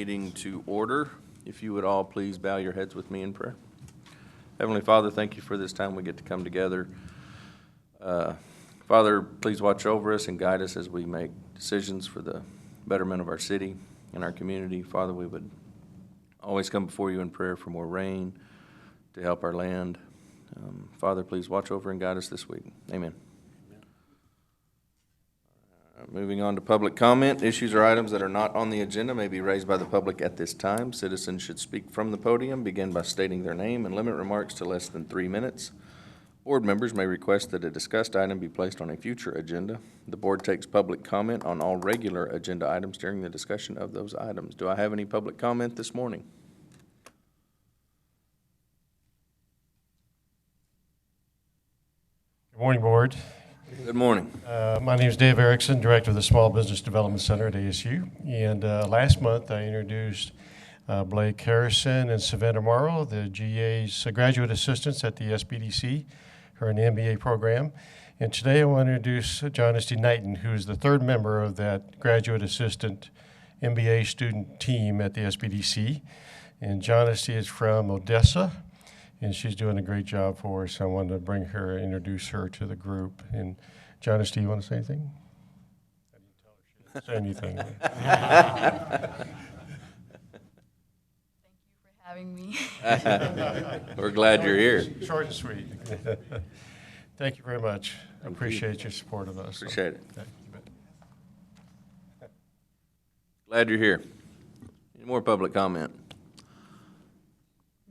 meeting to order. If you would all please bow your heads with me in prayer. Heavenly Father, thank you for this time we get to come together. Father, please watch over us and guide us as we make decisions for the betterment of our city and our community. Father, we would always come before you in prayer for more rain to help our land. Father, please watch over and guide us this week. Amen. Moving on to public comment. Issues or items that are not on the agenda may be raised by the public at this time. Citizens should speak from the podium, begin by stating their name, and limit remarks to less than 3 minutes. Board members may request that a discussed item be placed on a future agenda. The board takes public comment on all regular agenda items during the discussion of those items. Do I have any public comment this morning? Good morning, Board. Good morning. My name is Dave Erickson, Director of the Small Business Development Center at ASU. And last month I introduced Blake Harrison and Savannah Morrow, the GA's graduate assistants at the SBDC, who are in the MBA program. And today I want to introduce John Knighton, who is the third member of that graduate assistant MBA student team at the SBDC. And John is from Odessa, and she's doing a great job for us. I wanted to bring her, introduce her to the group. And John, do you want to say anything? I didn't tell her she didn't say anything. Having me. We're glad you're here. Short and sweet. Thank you very much. I appreciate your support of us. Appreciate it. Thank you. Glad you're here. Any more public comment?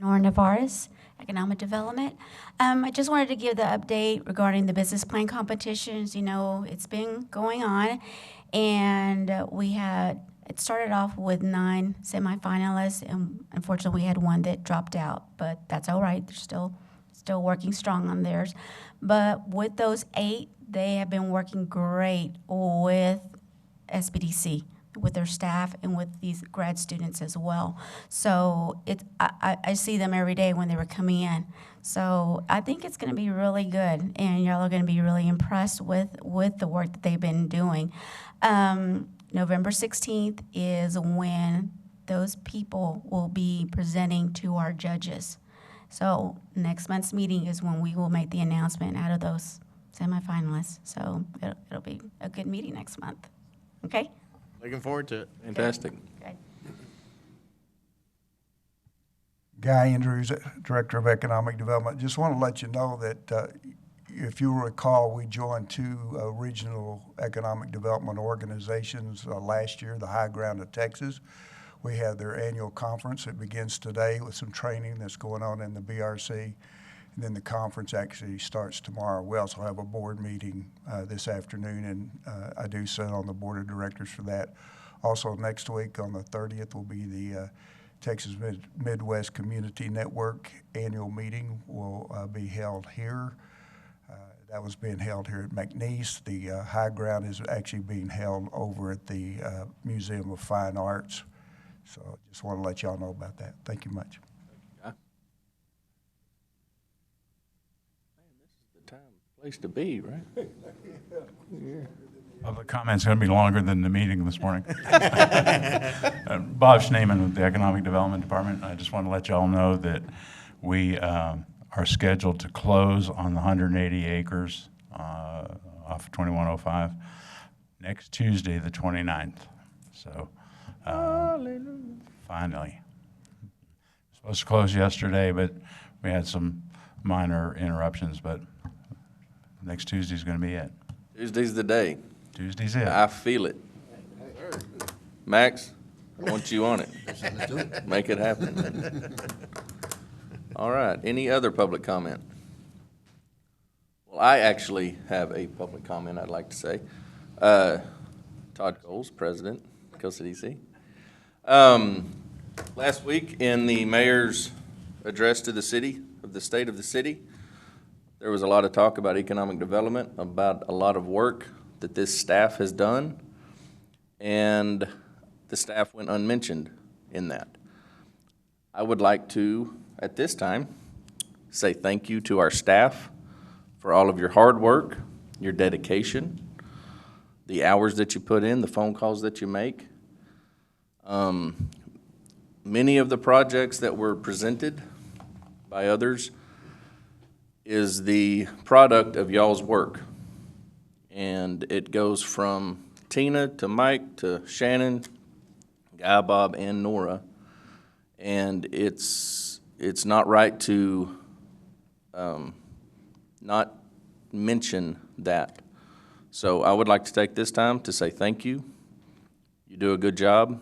Nora Navarez, Economic Development. I just wanted to give the update regarding the business plan competitions. You know, it's been going on, and it started off with 9 semifinalists, and unfortunately we had one that dropped out, but that's all right. They're still working strong on theirs. But with those 8, they have been working great with SBDC, with their staff and with these grad students as well. So I see them every day when they were coming in. So I think it's going to be really good, and y'all are going to be really impressed with the work that they've been doing. November 16th is when those people will be presenting to our judges. So next month's meeting is when we will make the announcement out of those semifinalists. So it'll be a good meeting next month. Okay? Looking forward to it. Fantastic. Good. Guy Andrews, Director of Economic Development. Just want to let you know that if you recall, we joined 2 regional economic development organizations last year, the High Ground of Texas. We have their annual conference. It begins today with some training that's going on in the BRC. And then the conference actually starts tomorrow. We also have a board meeting this afternoon, and I do sit on the board of directors for that. Also next week on the 30th will be the Texas Midwest Community Network annual meeting will be held here. That was being held here at McNeese. The High Ground is actually being held over at the Museum of Fine Arts. So just want to let y'all know about that. Thank you much. Man, this is the place to be, right? Public comment's going to be longer than the meeting this morning. Bob Schneeman with the Economic Development Department. I just want to let you all know that we are scheduled to close on the 180 acres off 2105 next Tuesday, the 29th. So finally. Supposed to close yesterday, but we had some minor interruptions, but next Tuesday's going to be it. Tuesday's the day. Tuesday's it. I feel it. Max, I want you on it. Make it happen. All right. Any other public comment? Well, I actually have a public comment I'd like to say. Todd Coles, President, COCDC. Last week in the mayor's address to the city, of the state of the city, there was a lot of talk about economic development, about a lot of work that this staff has done, and the staff went unmentioned in that. I would like to, at this time, say thank you to our staff for all of your hard work, your dedication, the hours that you put in, the phone calls that you make. many of the projects that were presented by others is the product of y'all's work. And it goes from Tina to Mike to Shannon, Guy, Bob, and Nora. And it's not right to not mention that. So I would like to take this time to say thank you. You do a good job.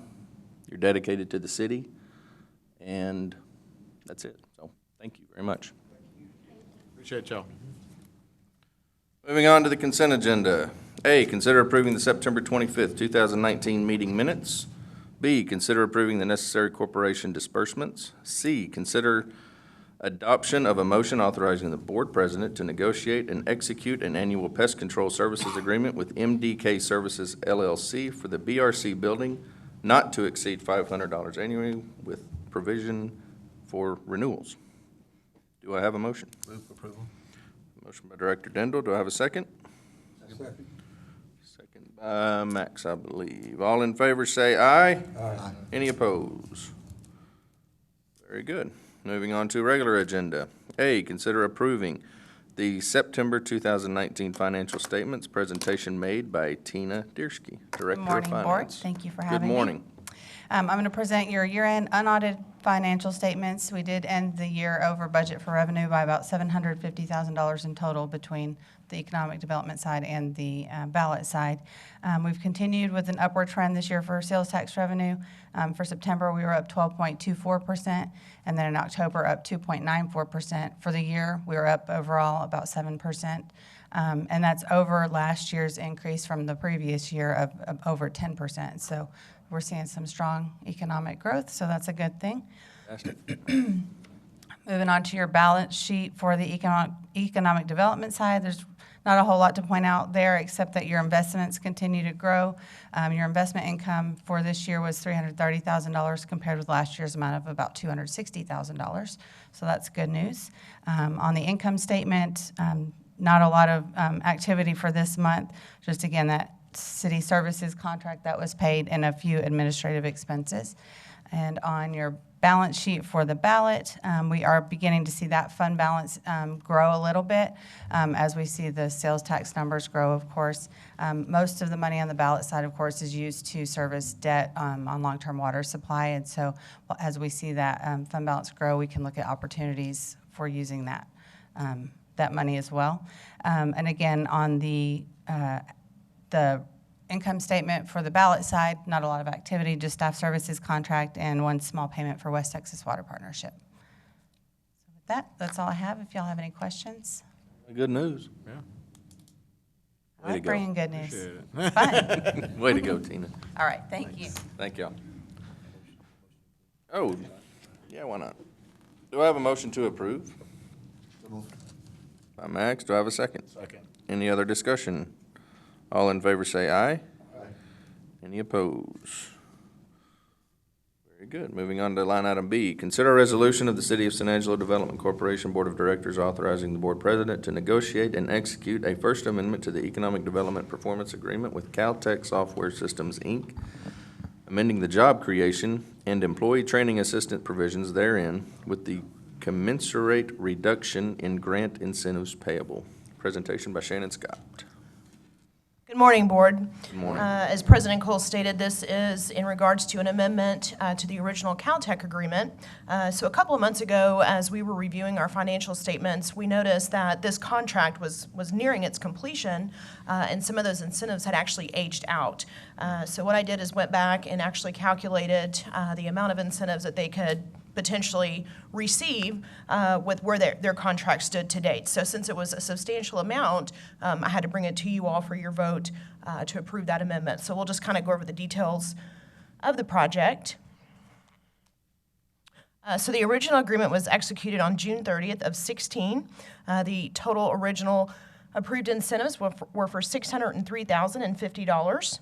You're dedicated to the city. And that's it. So thank you very much. Appreciate y'all. Moving on to the consent agenda. A, consider approving the September 25th, 2019 meeting minutes. B, consider approving the necessary corporation disbursements. C, consider adoption of a motion authorizing the board president to negotiate and execute an annual pest control services agreement with MDK Services LLC for the BRC building not to exceed $500 annually with provision for renewals. Do I have a motion? Move approval. Motion by Director Dendel. Do I have a second? Second. Second by Max, I believe. All in favor say aye. Aye. Any opposed? Very good. Moving on to regular agenda. A, consider approving the September 2019 financial statements presentation made by Tina Diersky, Director of Good morning, Board. Finance. Thank you for having me. Good morning. I'm going to present your year-end unaudited financial statements. We did end the year over budget for revenue by about $750,000 in total between the economic development side and the ballot side. We've continued with an upward trend this year for sales tax revenue. For September, we were up 12.24%, and then in October, up 2.94%. For the year, we were up overall about 7%. And that's over last year's increase from the previous year of over 10%. So we're seeing some strong economic growth, so that's a good thing. Moving on to your balance sheet for the economic development side, there's not a whole lot to point out there except that your investments continue to grow. Your investment income for this year was $330,000 compared with last year's amount of about $260,000. So that's good news. On the income statement, not a lot of activity for this month. Just again, that city services contract that was paid and a few administrative expenses. And on your balance sheet for the ballot, we are beginning to see that fund balance grow a little bit as we see the sales tax numbers grow, of course. Most of the money on the ballot side, of course, is used to service debt on long-term water supply. And so as we see that fund balance grow, we can look at opportunities for using that, that money as well. And again, on the income statement for the ballot side, not a lot of activity, just staff services contract and one small payment for West Texas Water Partnership. So with that's all I have. If y'all have any questions. Good news. Yeah. I like bringing good news. Appreciate it. Fun. Way to go, Tina. All right, thank you. Thank y'all. Oh, yeah, why not? Do I have a motion to approve? By Max, do I have a second? Second. Any other discussion? All in favor say aye. Aye. Any opposed? Very good. Moving on to line item B. Consider a resolution of the City of San Angelo Development Corporation Board of Directors authorizing the board president to negotiate and execute a First Amendment to the Economic Development Performance Agreement with Caltech Software Systems, Inc., amending the job creation and employee training assistant provisions therein with the commensurate reduction in grant incentives payable. Presentation by Shannon Scott. Good morning, Board. Good morning. As President Cole stated, this is in regards to an amendment to the original Caltech agreement. So a couple of months ago, as we were reviewing our financial statements, we noticed that this contract was nearing its completion, and some of those incentives had actually aged out. So what I did is went back and actually calculated the amount of incentives that they could potentially receive with where their contract stood to date. So since it was a substantial amount, I had to bring it to you all for your vote to approve that amendment. So we'll just kind of go over the details of the project. So the original agreement was executed on June 30th of 16. The total original approved incentives were for $603,050.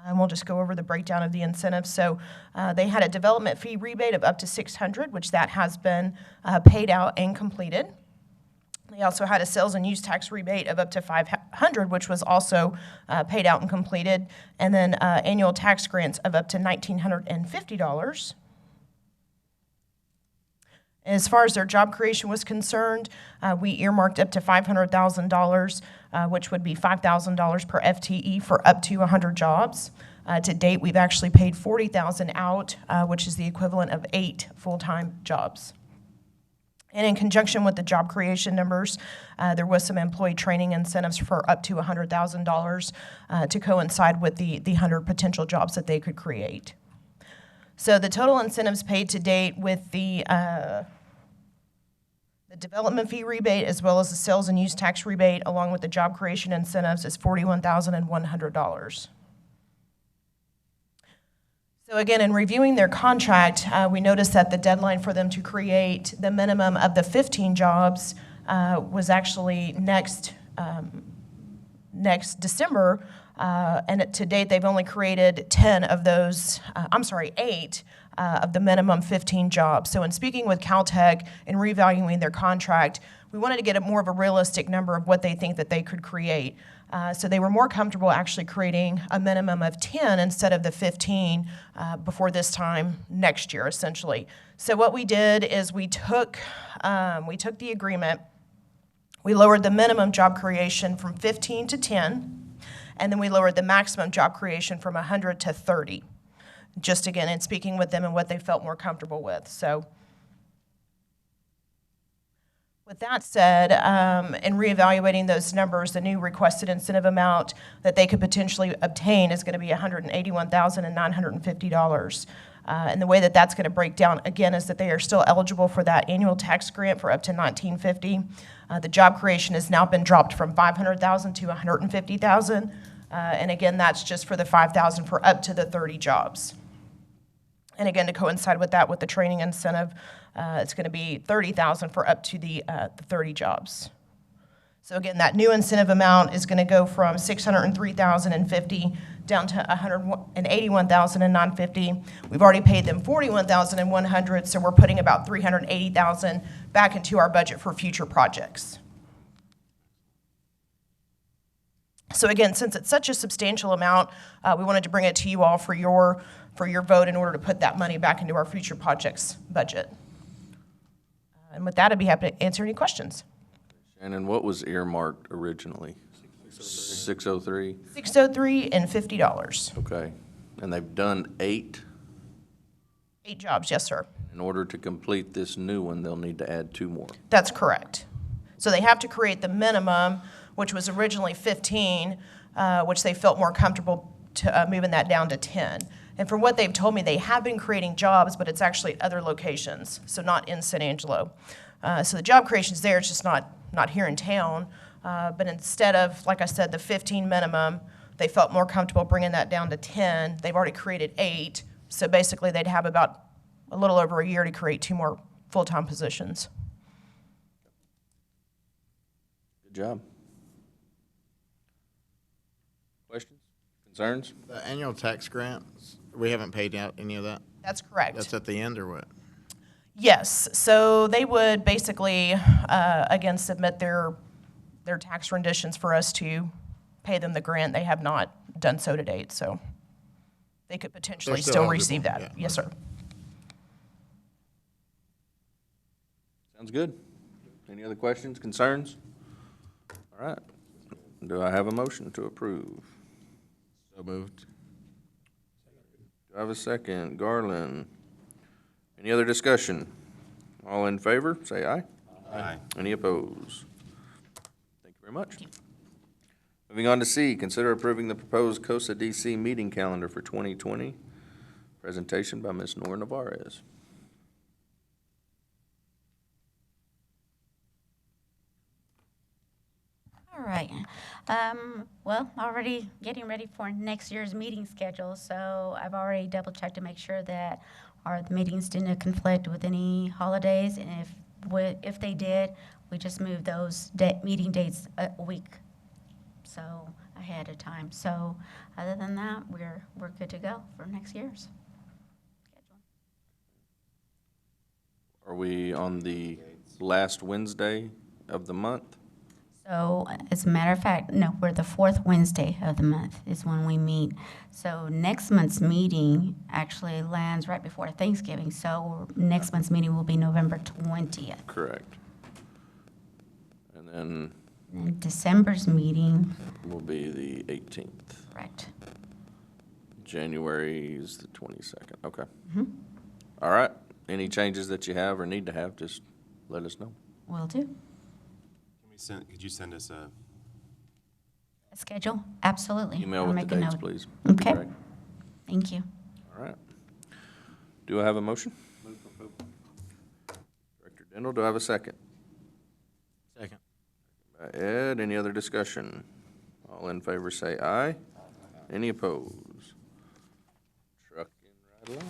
And we'll just go over the breakdown of the incentives. So they had a development fee rebate of up to $600, which that has been paid out and completed. They also had a sales and use tax rebate of up to $500, which was also paid out and completed. And then annual tax grants of up to $1,950. As far as their job creation was concerned, we earmarked up to $500,000, which would be $5,000 per FTE for up to 100 jobs. To date, we've actually paid $40,000 out, which is the equivalent of 8 full-time jobs. And in conjunction with the job creation numbers, there was some employee training incentives for up to $100,000 to coincide with the 100 potential jobs that they could create. So the total incentives paid to date with the development fee rebate as well as the sales and use tax rebate along with the job creation incentives is $41,100. So again, in reviewing their contract, we noticed that the deadline for them to create the minimum of the 15 jobs was actually next December, and to date they've only created 8 of the minimum 15 jobs. So in speaking with Caltech and revaluing their contract, we wanted to get more of a realistic number of what they think that they could create. So they were more comfortable actually creating a minimum of 10 instead of the 15 before this time next year, essentially. So what we did is we took the agreement, we lowered the minimum job creation from 15 to 10, and then we lowered the maximum job creation from 100 to 30. Just again, in speaking with them and what they felt more comfortable with. So with that said, in reevaluating those numbers, the new requested incentive amount that they could potentially obtain is going to be $181,950. And the way that that's going to break down, again, is that they are still eligible for that annual tax grant for up to $1,950. The job creation has now been dropped from $500,000 to $150,000. And again, that's just for the $5,000 for up to the 30 jobs. And again, to coincide with that, with the training incentive, it's going to be $30,000 for up to the 30 jobs. So again, that new incentive amount is going to go from $603,050 down to $181,950. We've already paid them $41,100, so we're putting about $380,000 back into our budget for future projects. So again, since it's such a substantial amount, we wanted to bring it to you all for your vote in order to put that money back into our future projects budget. And with that, I'd be happy to answer any questions. Shannon, what was earmarked originally? 603? $603 and $50. Okay. And they've done 8? 8 jobs, yes, sir. In order to complete this new one, they'll need to add 2 more. That's correct. So they have to create the minimum, which was originally 15, which they felt more comfortable to moving that down to 10. And from what they've told me, they have been creating jobs, but it's actually at other locations, so not in San Angelo. So the job creation's there, it's just not here in town. But instead of, like I said, the 15 minimum, they felt more comfortable bringing that down to 10. They've already created 8, so basically they'd have about a little over a year to create 2 more full-time positions. Good job. Questions? Concerns? The annual tax grants, we haven't paid out any of that? That's correct. That's at the end or what? Yes, so they would basically, again, submit their tax renditions for us to pay them the grant. They have not done so to date, so they could potentially They're still still eligible, receive that. yeah. Yes, sir. Sounds good. Any other questions, concerns? All right. Do I have a motion to approve? So moved. Do I have a second? Garland. Any other discussion? All in favor, say aye. Aye. Any opposed? Thank you very much. Moving on to C, consider approving the proposed COSA DC meeting calendar for 2020. Presentation by Ms. Nora Navarez. All right. Well, already getting ready for next year's meeting schedule, so I've already double-checked to make sure that the meetings didn't conflict with any holidays, and if they did, we just moved those meeting dates a week, so ahead of time. So other than that, we're good to go for next year's schedule. Are we on the last Wednesday of the month? So So, as a matter of fact, no, we're the fourth Wednesday of the month is when we meet. So next month's meeting actually lands right before Thanksgiving. So next month's meeting will be November 20th. Correct. And then And December's meeting, will be the 18th. correct. January is the 22nd. Okay. Mhm. All right. Any changes that you have or need to have, just let us know. Will do. Could you send us a? A schedule? Absolutely. Email I'll with make the a dates, note. please. Okay. Great. Thank you. All right. Do I have a motion? Director Dindle, do I have a second? Second. By Ed, any other discussion? All in favor say aye. Any opposed? Trucking right along.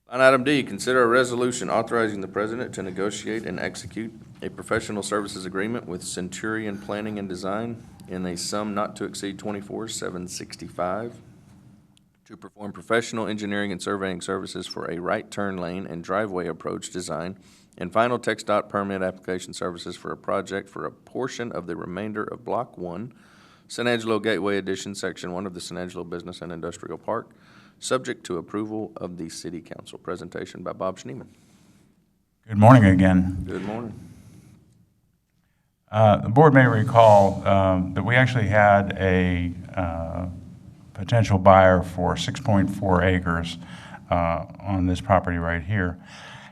Line item D, consider a resolution authorizing the president to negotiate and execute a professional services agreement with Centurion Planning and Design in a sum not to exceed $24,765 to perform professional engineering and surveying services for a right turn lane and driveway approach design and final TxDOT permit application services for a project for a portion of the remainder of Block 1, San Angelo Gateway Edition, Section 1 of the San Angelo Business and Industrial Park, subject to approval of the City Council. Presentation by Bob Schneeman. Good morning again. Good morning. The board may recall that we actually had a potential buyer for 6.4 acres on this property right here.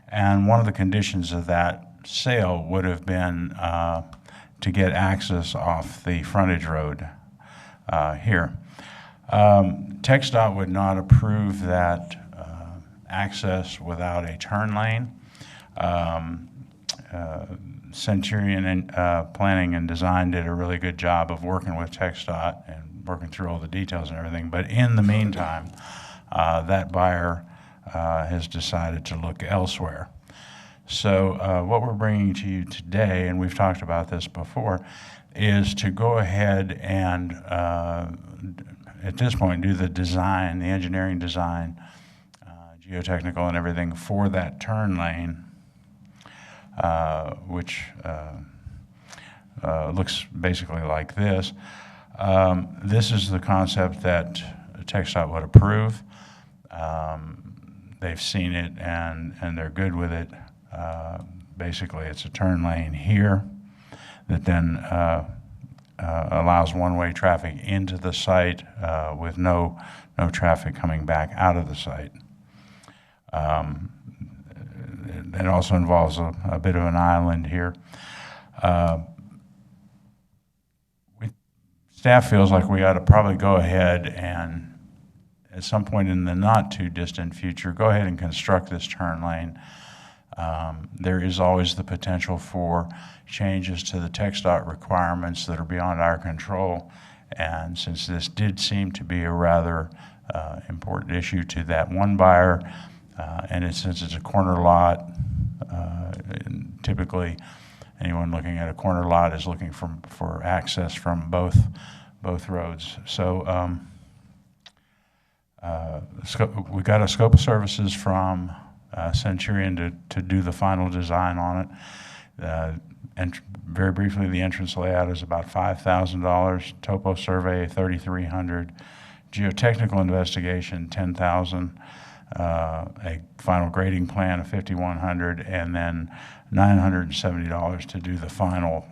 And one of the conditions of that sale would have been to get access off the frontage road here. TxDOT would not approve that access without a turn lane. Centurion Planning and Design did a really good job of working with TxDOT and working through all the details and everything. But in the meantime, that buyer has decided to look elsewhere. So what we're bringing to you today, and we've talked about this before, is to go ahead and at this point do the design, the engineering design, geotechnical and everything for that turn lane, which looks basically like this. This is the concept that TxDOT would approve. They've seen it and they're good with it. Basically, it's a turn lane here that then allows one-way traffic into the site with no traffic coming back out of the site. It also involves a bit of an island here. Staff feels like we ought to probably go ahead and at some point in the not too distant future, go ahead and construct this turn lane. There is always the potential for changes to the TxDOT requirements that are beyond our control. And since this did seem to be a rather important issue to that one buyer, and since it's a corner lot, and typically anyone looking at a corner lot is looking for access from both roads. So we got a scope of services from Centurion to do the final design on it. And very briefly, the entrance layout is about $5,000. Topo survey, $3,300. Geotechnical investigation, $10,000. A final grading plan of $5,100, and then $970 to do the final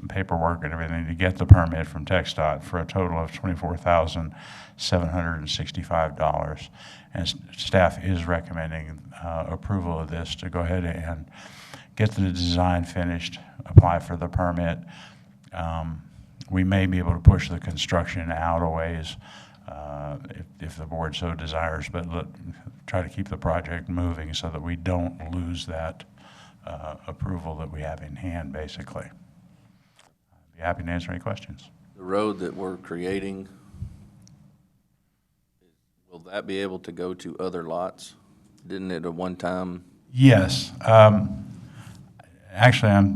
paperwork and everything to get the permit from TxDOT for a total of $24,765. And staff is recommending approval of this to go ahead and get the design finished, apply for the permit. We may be able to push the construction out a ways if the board so desires, but try to keep the project moving so that we don't lose that approval that we have in hand, basically. I'd be happy to answer any questions. The road that we're creating, will that be able to go to other lots? Didn't it at one time? Yes. Actually,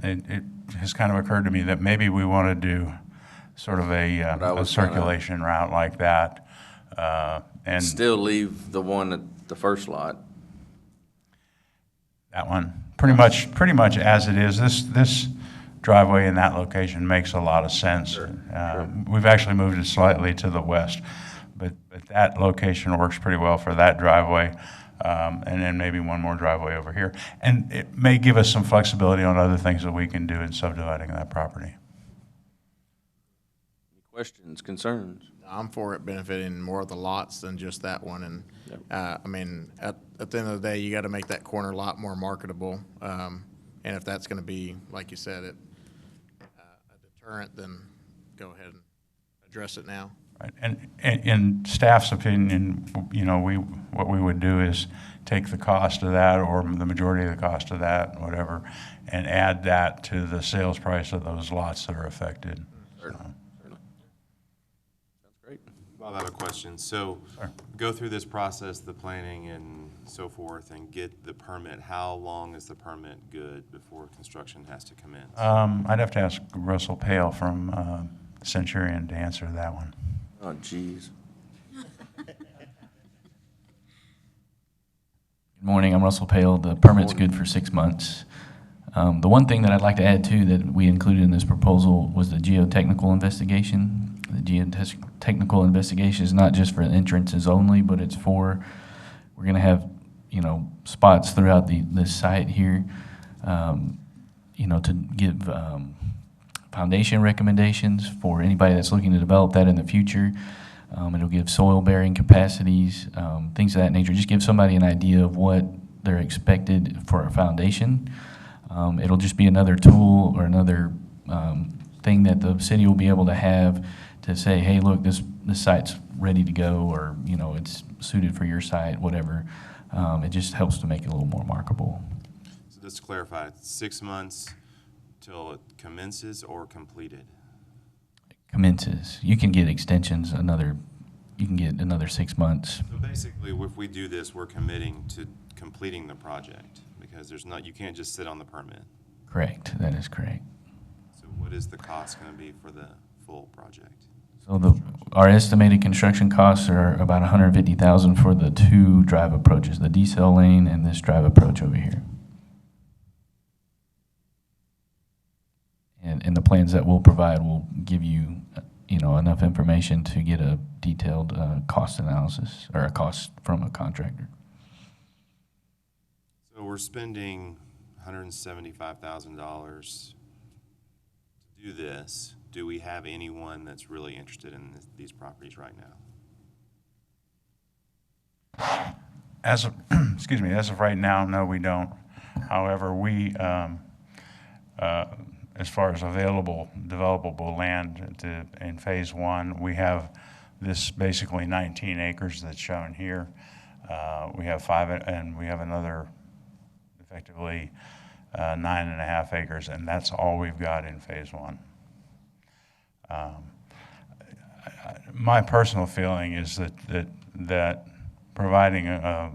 it has kind of occurred to me that maybe we want to do sort of a circulation route like that. And Still leave the one at the first lot. that one, Pretty much as it is. This driveway in that location makes a lot of sense. We've actually moved it slightly to the west, but that location works pretty well for that driveway, and then maybe one more driveway over here. And it may give us some flexibility on other things that we can do in subdividing that property. Questions, concerns? I'm for it benefiting more of the lots than just that one. And, I mean, at the end of the day, you got to make that corner lot more marketable. And if that's going to be, like you said, a deterrent, then go ahead and address it now. Right. And in staff's opinion, you know, what we would do is take the cost of that, or the majority of the cost of that, whatever, and add that to the sales price of those lots that are affected. Certainly. Sounds great. Bob, I have a question. So go through this process, the planning and so forth, and get the permit. How long is the permit good before construction has to commence? I'd have to ask Russell Pale from Centurion to answer that one. Oh, geez. Good morning, I'm Russell Pale. The permit's good for 6 months. The one thing that I'd like to add too that we included in this proposal was the geotechnical investigation. The geotechnical investigation is not just for entrances only, but it's we're going to have, spots throughout this site here, to give foundation recommendations for anybody that's looking to develop that in the future. It'll give soil bearing capacities, things of that nature. Just give somebody an idea of what they're expected for a foundation. It'll just be another tool or another thing that the city will be able to have to say, hey, look, this site's ready to go, or it's suited for your site, whatever. It just helps to make it a little more marketable. So just to clarify, 6 months till it commences or completed? Commences. You can get extensions you can get another 6 months. So basically, if we do this, we're committing to completing the project, because you can't just sit on the permit. Correct, that is correct. So what is the cost going to be for the full project? So our estimated construction costs are about $150,000 for the two drive approaches, the decel lane and this drive approach over here. And the plans that we'll provide will give you, enough information to get a detailed cost analysis or a cost from a contractor. So we're spending $175,000 to do this. Do we have anyone that's really interested in these properties right now? As of, as of right now, no, we don't. However, we, as far as available developable land in phase one, we have this basically 19 acres that's shown here. We have 5, and we have another effectively 9.5 acres, and that's all we've got in phase one. My personal feeling is that providing a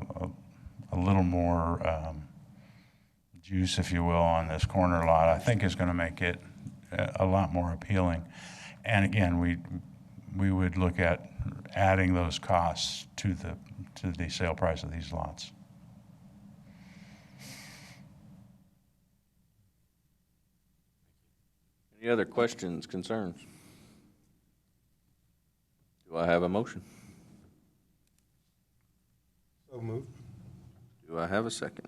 little more juice, if you will, on this corner lot, I think is going to make it a lot more appealing. And again, we would look at adding those costs to the sale price of these lots. Any other questions, concerns? Do I have a motion? So moved. Do I have a second?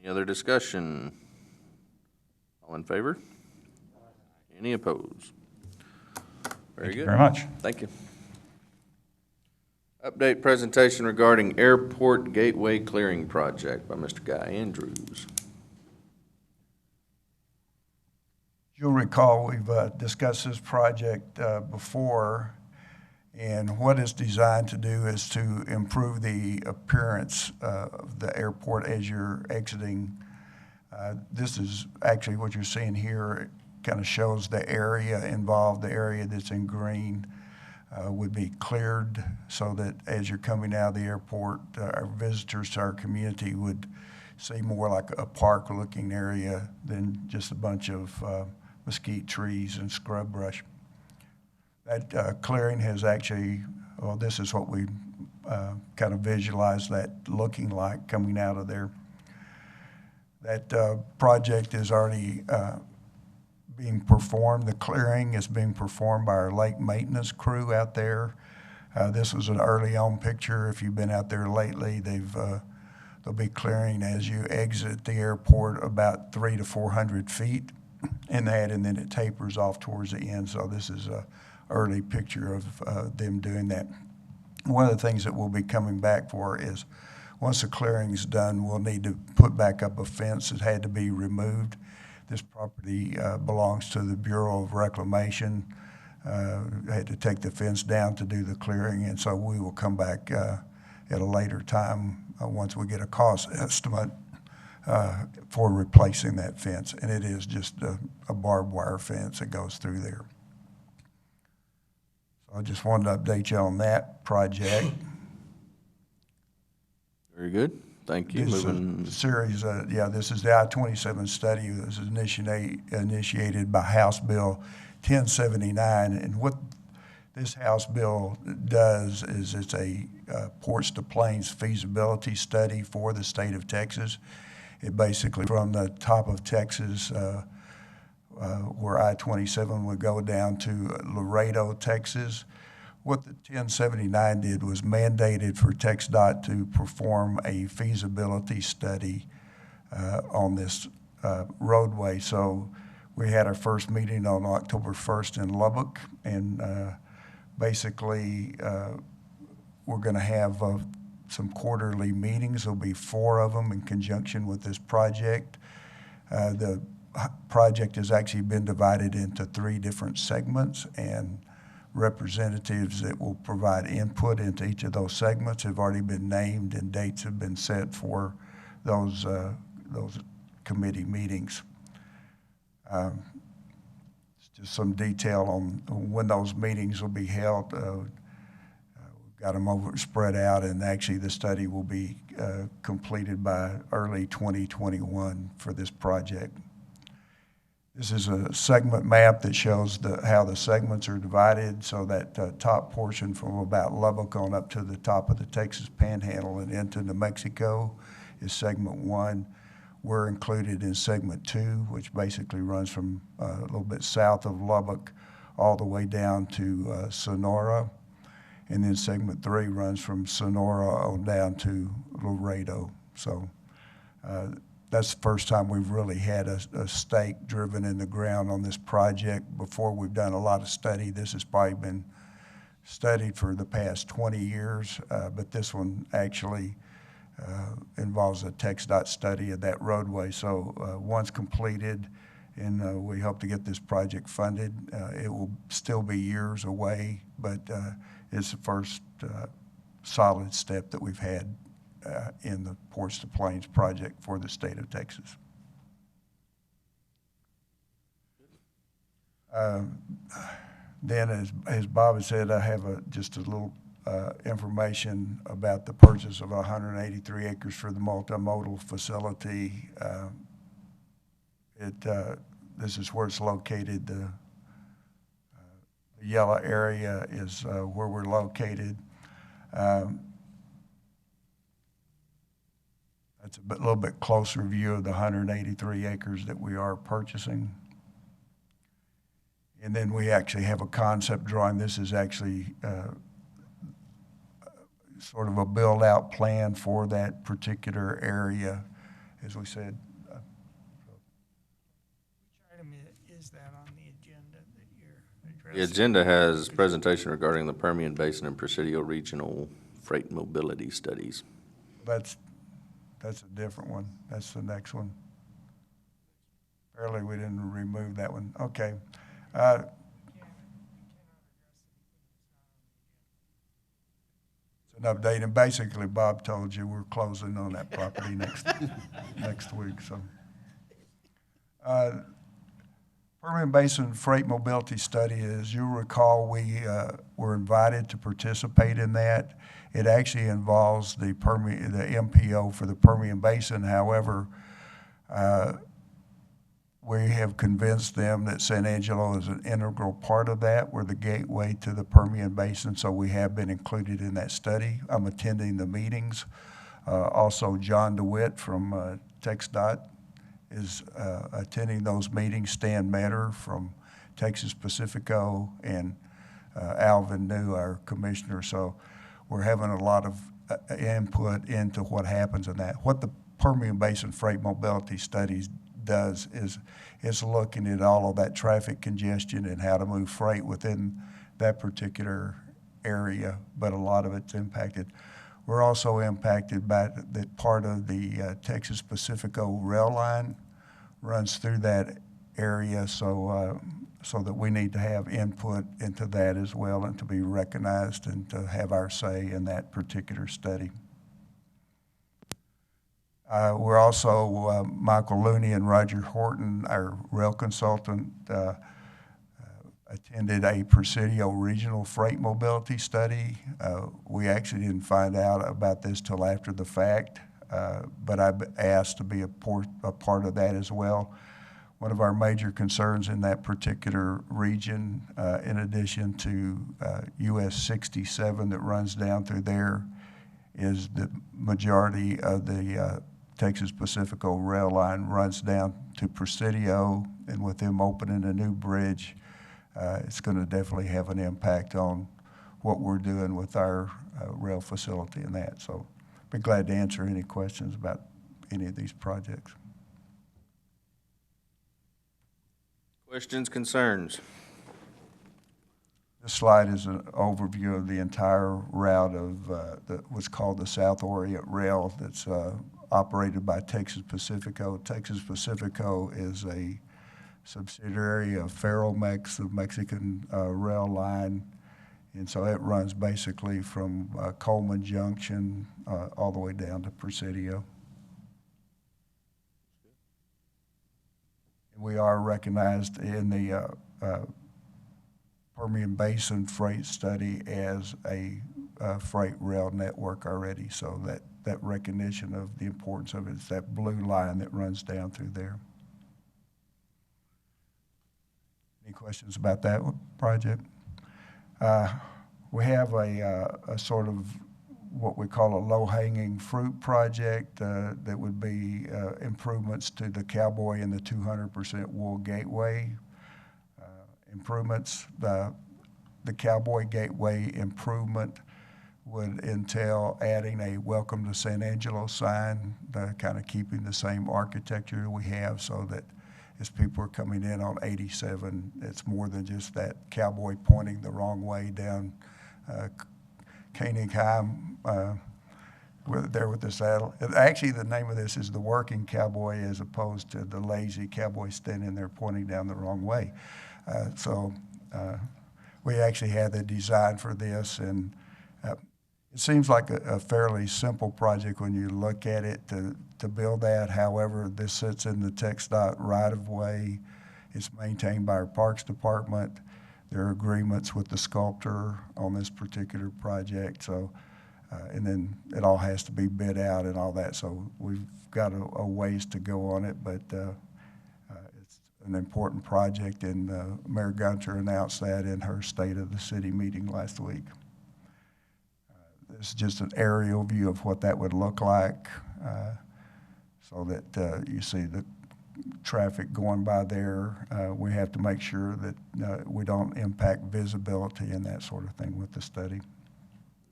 Any other discussion? All in favor? Any opposed? Very Thank you good. very much. Thank you. Update presentation regarding Airport Gateway Clearing Project by Mr. Guy Andrews. You'll recall we've discussed this project before, and what it's designed to do is to improve the appearance of the airport as you're exiting. This is actually what you're seeing here. It kind of shows the area involved. The area that's in green would be cleared so that as you're coming out of the airport, our visitors to our community would see more like a park-looking area than just a bunch of mesquite trees and scrub brush. That clearing has actually, well, this is what we kind of visualize that looking like coming out of there. That project is already being performed. The clearing is being performed by our lake maintenance crew out there. This was an early on picture. If you've been out there lately, they'll be clearing as you exit the airport about 300 to 400 feet in that, and then it tapers off towards the end. So this is a early picture of them doing that. One of the things that we'll be coming back for is once the clearing's done, we'll need to put back up a fence that had to be removed. This property belongs to the Bureau of Reclamation. Had to take the fence down to do the clearing, and so we will come back at a later time once we get a cost estimate for replacing that fence. And it is just a barbed wire fence that goes through there. So I just wanted to update you on that project. Very good. Thank you. This Moving. series, this is the I-27 study that was initiated by House Bill 1079. And what this House bill does is it's a ports to plains feasibility study for the state of Texas. It basically, from the top of Texas, where I-27 would go down to Laredo, Texas. What the 1079 did was mandated for TxDOT to perform a feasibility study on this roadway. So we had our first meeting on October 1st in Lubbock, and basically we're going to have some quarterly meetings. There'll be 4 of them in conjunction with this project. The project has actually been divided into 3 different segments, and representatives that will provide input into each of those segments have already been named, and dates have been set for those committee meetings. Just some detail on when those meetings will be held. We've got them spread out, and actually the study will be completed by early 2021 for this project. This is a segment map that shows how the segments are divided. So that top portion from about Lubbock on up to the top of the Texas Panhandle and into New Mexico is segment 1. We're included in segment 2, which basically runs from a little bit south of Lubbock all the way down to Sonora. And then segment 3 runs from Sonora on down to Laredo. So that's the first time we've really had a stake driven in the ground on this project. Before, we've done a lot of study. This has probably been studied for the past 20 years, but this one actually involves a TxDOT study of that roadway. So once completed, and we hope to get this project funded, it will still be years away, but it's the first solid step that we've had in the Ports to Plains project for the state of Texas. Then, as Bob had said, I have just a little information about the purchase of 183 acres for the multi-modal facility. This is where it's located. The yellow area is where we're located. That's a little bit closer view of the 183 acres that we are purchasing. And then we actually have a concept drawing. This is actually sort of a build-out plan for that particular area, as we said. Which item is that on the agenda that you're addressing? The agenda has presentation regarding the Permian Basin and Presidio regional freight mobility studies. That's a different one. That's the next one. Apparently we didn't remove that one. Okay. It's an update, and basically Bob told you we're closing on that property next week. So, Permian Basin Freight Mobility Study, as you recall, we were invited to participate in that. It actually involves the MPO for the Permian Basin. However, We have convinced them that San Angelo is an integral part of that. We're the gateway to the Permian Basin, so we have been included in that study. I'm attending the meetings. Also, John DeWitt from TxDOT is attending those meetings. Stan Metter from Texas Pacifico, and Alvin New, our commissioner. So we're having a lot of input into what happens in that. What the Permian Basin Freight Mobility Studies does is looking at all of that traffic congestion and how to move freight within that particular area, but a lot of it's impacted. We're also impacted by that part of the Texas Pacifico rail line runs through that area, so that we need to have input into that as well and to be recognized and to have our say in that particular study. We're also, Michael Looney and Roger Horton, our rail consultant, attended a Presidio regional freight mobility study. We actually didn't find out about this till after the fact, but I've asked to be a part of that as well. One of our major concerns in that particular region, in addition to US 67 that runs down through there, is the majority of the Texas Pacifico rail line runs down to Presidio, and with them opening a new bridge, it's going to definitely have an impact on what we're doing with our rail facility and that. So be glad to answer any questions about any of these projects. Questions, concerns? This slide is an overview of the entire route of what's called the South Orient Rail that's operated by Texas Pacifico. Texas Pacifico is a subsidiary of Ferromex, the Mexican rail line, and so it runs basically from Coleman Junction all the way down to Presidio. We are recognized in the Permian Basin Freight Study as a freight rail network already, so that recognition of the importance of it is that blue line that runs down through there. Any questions about that project? We have a sort of what we call a low-hanging fruit project that would be improvements to the Cowboy and the 200% wool gateway improvements. The Cowboy gateway improvement would entail adding a Welcome to San Angelo sign, kind of keeping the same architecture we have, so that as people are coming in on 87, it's more than just that cowboy pointing the wrong way down Koenigheim, there with the saddle. Actually, the name of this is the working cowboy, as opposed to the lazy cowboy standing there pointing down the wrong way. We actually had the design for this, and it seems like a fairly simple project when you look at it to build that. However, this sits in the TxDOT right-of-way. It's maintained by our Parks Department. There are agreements with the sculptor on this particular project. So, and then it all has to be bid out and all that. So we've got a ways to go on it, but it's an important project, and Mayor Gunter announced that in her State of the City meeting last week. This is just an aerial view of what that would look like, so that you see the traffic going by there. We have to make sure that we don't impact visibility and that sort of thing with the study.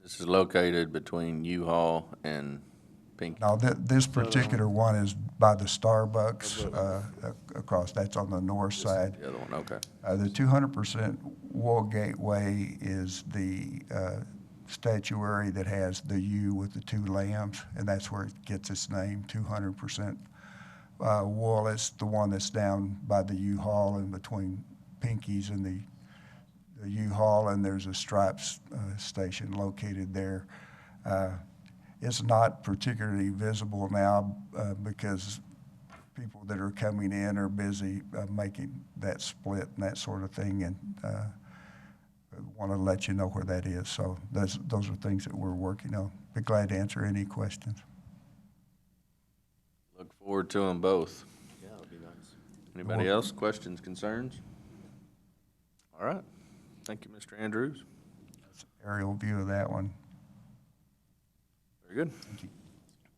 This is located between U-Haul and Pinky. Now, this particular one is by the Starbucks across. That's on the north side. The other one, okay. The 200% wool gateway is the statuary that has the U with the two lambs, and that's where it gets its name, 200% wool. It's the one that's down by the U-Haul and between Pinky's and the U-Haul, and there's a Stripes station located there. It's not particularly visible now because people that are coming in are busy making that split and that sort of thing, and want to let you know where that is. So those are things that we're working on. Be glad to answer any questions. Look forward to them both. Yeah, that'd be nice. Anybody else? Questions, concerns? All right. Thank you, Mr. Andrews. Aerial view of that one. Very good.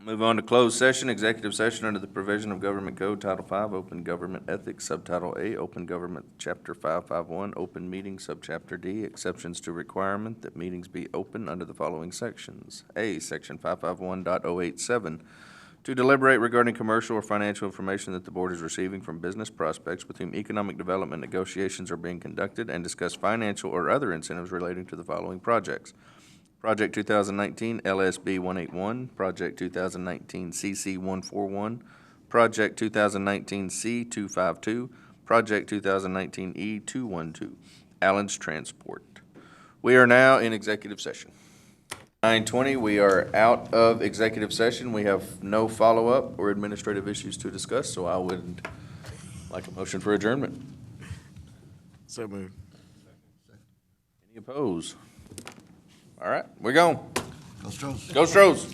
Move on to closed session, executive session under the provision of Government Code Title V, Open Government Ethics, Subtitle A, Open Government, Chapter 551, Open Meeting, Subchapter D, exceptions to requirement that meetings be open under the following sections. A, Section 551.087, to deliberate regarding commercial or financial information that the board is receiving from business prospects with whom economic development negotiations are being conducted, and discuss financial or other incentives relating to the following projects. Project 2019 LSB 181, Project 2019 CC 141, Project 2019 C 252, Project 2019 E 212, Allen's Transport. We are now in executive session. 9:20, we are out of executive session. We have no follow-up or administrative issues to discuss, so I would like a motion for adjournment. So moved. Any opposed? All right, we're gone. Go Stros. Go Stros.